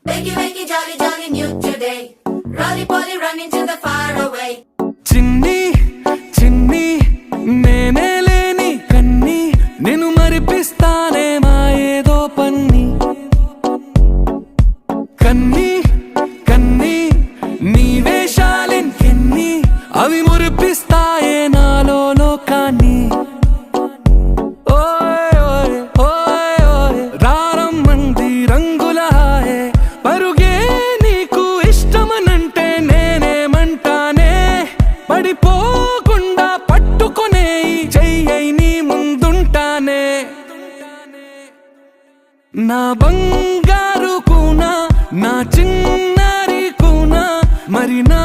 Wakey, wakey, jolly, jolly, new today. Rolly poly, running to the far away. చిన్ని చిన్ని నేనే లేని కన్ని నేను మరిపిస్తానే మా ఏదో పన్ని కన్ని కన్ని నీ వేషాలెన్ని అవి మురిపిస్తాయే నాలో లోకాన్ని ఓయ్ ఓయ్ ఓయ్ ఓయ్ రారమ్మంది రంగుల హాయే పరుగే నీకు ఇష్టమనంటే నేనేమంటానే పడిపోకుండా పట్టుకునే చెయ్యై నీ ముందుంటానే నా బంగారు కూనా నా చిన్నారి కూనా మరి నా